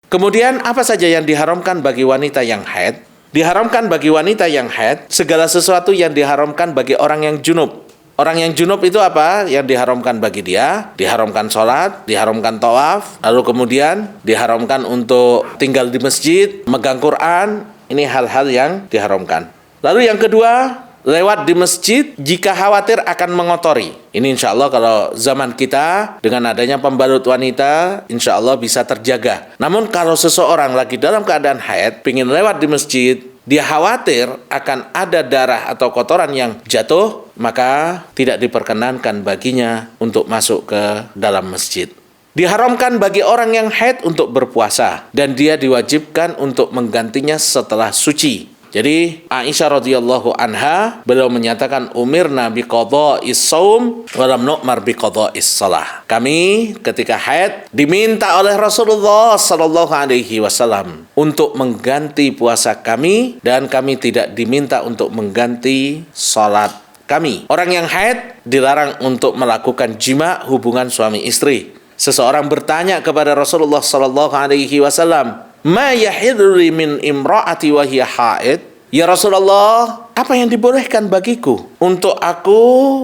Kemudian apa saja yang diharamkan bagi wanita yang haid? Diharamkan bagi wanita yang haid segala sesuatu yang diharamkan bagi orang yang junub. Orang yang junub itu apa? Yang diharamkan bagi dia? Diharamkan sholat, diharamkan tawaf, lalu kemudian diharamkan untuk tinggal di masjid, megang Quran. Ini hal-hal yang diharamkan. Lalu yang kedua, lewat di masjid jika khawatir akan mengotori. Ini insya Allah kalau zaman kita dengan adanya pembalut wanita, insya Allah bisa terjaga. Namun kalau seseorang lagi dalam keadaan haid, ingin lewat di masjid, dia khawatir akan ada darah atau kotoran yang jatuh, maka tidak diperkenankan baginya untuk masuk ke dalam masjid. Diharamkan bagi orang yang haid untuk berpuasa, dan dia diwajibkan untuk menggantinya setelah suci. Jadi Aisyah radhiyallahu anha beliau menyatakan umirna biqadha'is shaum wa lam nu'mar biqadha'is shalah. Kami ketika haid diminta oleh Rasulullah sallallahu alaihi wasallam untuk mengganti puasa kami dan kami tidak diminta untuk mengganti salat kami. Orang yang haid dilarang untuk melakukan jima hubungan suami istri. Seseorang bertanya kepada Rasulullah sallallahu alaihi wasallam, "Ma yahidru min imra'ati wa hiya haid?" Ya Rasulullah, apa yang dibolehkan bagiku untuk aku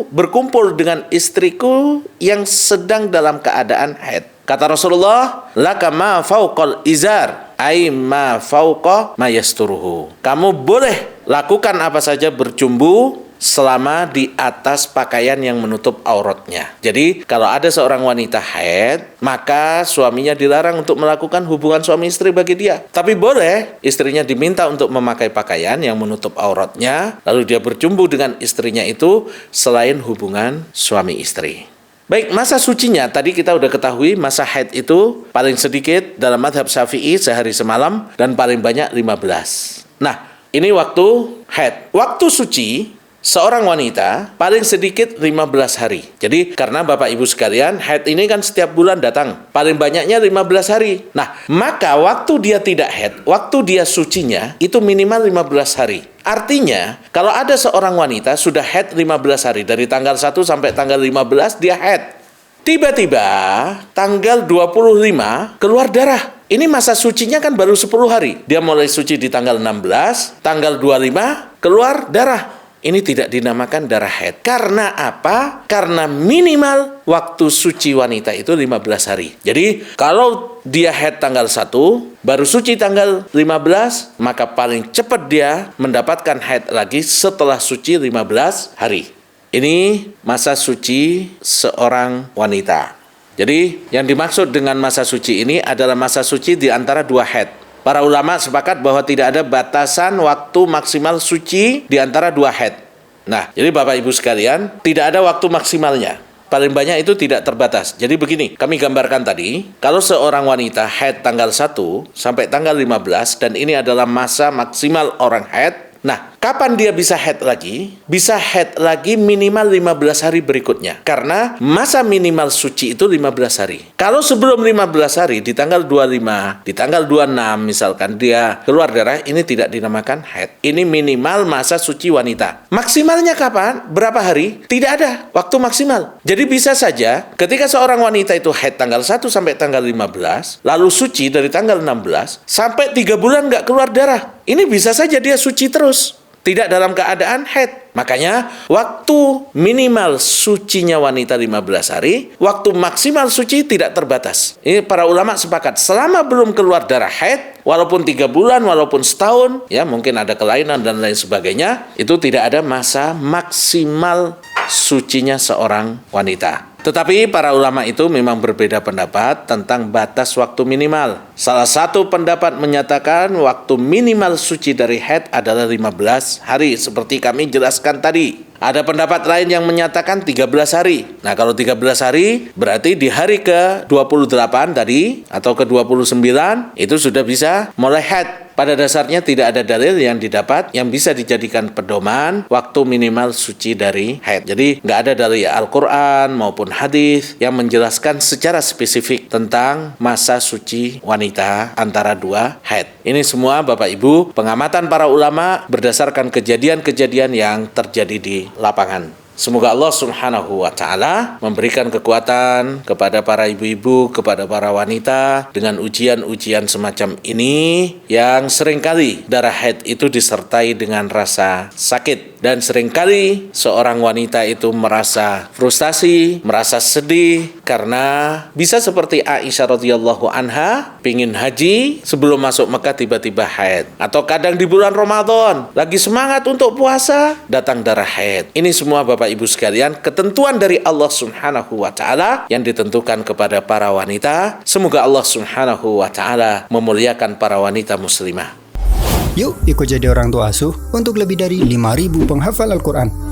berkumpul dengan istriku yang sedang dalam keadaan haid? Kata Rasulullah, "Laka ma fauqal izar, ay ma fauqa ma yasturuhu." Kamu boleh lakukan apa saja bercumbu selama di atas pakaian yang menutup auratnya. Jadi, kalau ada seorang wanita haid, maka suaminya dilarang untuk melakukan hubungan suami istri bagi dia. Tapi boleh, istrinya diminta untuk memakai pakaian yang menutup auratnya, lalu dia bercumbu dengan istrinya itu selain hubungan suami istri. Baik, masa sucinya, tadi kita udah ketahui masa haid itu paling sedikit dalam mazhab Syafi'i sehari semalam dan paling banyak 15. Nah, ini waktu haid. Waktu suci seorang wanita paling sedikit 15 hari. Jadi karena Bapak Ibu sekalian, haid ini kan setiap bulan datang. Paling banyaknya 15 hari. Nah, maka waktu dia tidak haid, waktu dia sucinya itu minimal 15 hari. Artinya, kalau ada seorang wanita sudah haid 15 hari, dari tanggal 1 sampai tanggal 15 dia haid. Tiba-tiba tanggal 25 keluar darah. Ini masa sucinya kan baru 10 hari. Dia mulai suci di tanggal 16, tanggal 25 keluar darah. Ini tidak dinamakan darah haid. Karena apa? Karena minimal waktu suci wanita itu 15 hari. Jadi, kalau dia haid tanggal 1, baru suci tanggal 15, maka paling cepat dia mendapatkan haid lagi setelah suci 15 hari. Ini masa suci seorang wanita. Jadi, yang dimaksud dengan masa suci ini adalah masa suci di antara dua haid. Para ulama sepakat bahwa tidak ada batasan waktu maksimal suci di antara dua haid. Nah, jadi Bapak Ibu sekalian, tidak ada waktu maksimalnya. Paling banyak itu tidak terbatas. Jadi begini, kami gambarkan tadi, kalau seorang wanita haid tanggal 1 sampai tanggal 15, dan ini adalah masa maksimal orang haid. Nah, kapan dia bisa haid lagi? Bisa haid lagi minimal 15 hari berikutnya. Karena masa minimal suci itu 15 hari. Kalau sebelum 15 hari, di tanggal 25, di tanggal 26 misalkan dia keluar darah, ini tidak dinamakan haid. Ini minimal masa suci wanita. Maksimalnya kapan? Berapa hari? Tidak ada waktu maksimal. Jadi bisa saja ketika seorang wanita itu haid tanggal 1 sampai tanggal 15, lalu suci dari tanggal 16, sampai 3 bulan nggak keluar darah. Ini bisa saja dia suci terus, tidak dalam keadaan haid. Makanya waktu minimal sucinya wanita 15 hari, waktu maksimal suci tidak terbatas. Ini para ulama sepakat, selama belum keluar darah haid, walaupun 3 bulan, walaupun setahun, ya mungkin ada kelainan dan lain sebagainya, itu tidak ada masa maksimal sucinya seorang wanita. Tetapi para ulama itu memang berbeda pendapat tentang batas waktu minimal. Salah satu pendapat menyatakan waktu minimal suci dari haid adalah 15 hari, seperti kami jelaskan tadi. Ada pendapat lain yang menyatakan 13 hari. Nah, kalau 13 hari berarti di hari ke-28 tadi atau ke-29 itu sudah bisa mulai haid. Pada dasarnya tidak ada dalil yang didapat yang bisa dijadikan pedoman waktu minimal suci dari haid. Jadi nggak ada dalil Al-Quran maupun hadis yang menjelaskan secara spesifik tentang masa suci wanita antara dua haid. Ini semua Bapak Ibu pengamatan para ulama berdasarkan kejadian-kejadian yang terjadi di lapangan. Semoga Allah Subhanahu wa Ta'ala memberikan kekuatan kepada para ibu-ibu, kepada para wanita dengan ujian-ujian semacam ini yang seringkali darah haid itu disertai dengan rasa sakit, dan seringkali seorang wanita itu merasa frustasi, merasa sedih karena bisa seperti Aisyah radhiyallahu anha pingin haji sebelum masuk Mekah tiba-tiba haid, atau kadang di bulan Ramadan lagi semangat untuk puasa datang darah haid. Ini semua Bapak Ibu sekalian ketentuan dari Allah Subhanahu wa Ta'ala yang ditentukan kepada para wanita. Semoga Allah Subhanahu wa Ta'ala memuliakan para wanita muslimah. Yuk ikut jadi orang tua asuh untuk lebih dari 5.000 penghafal Al-Quran.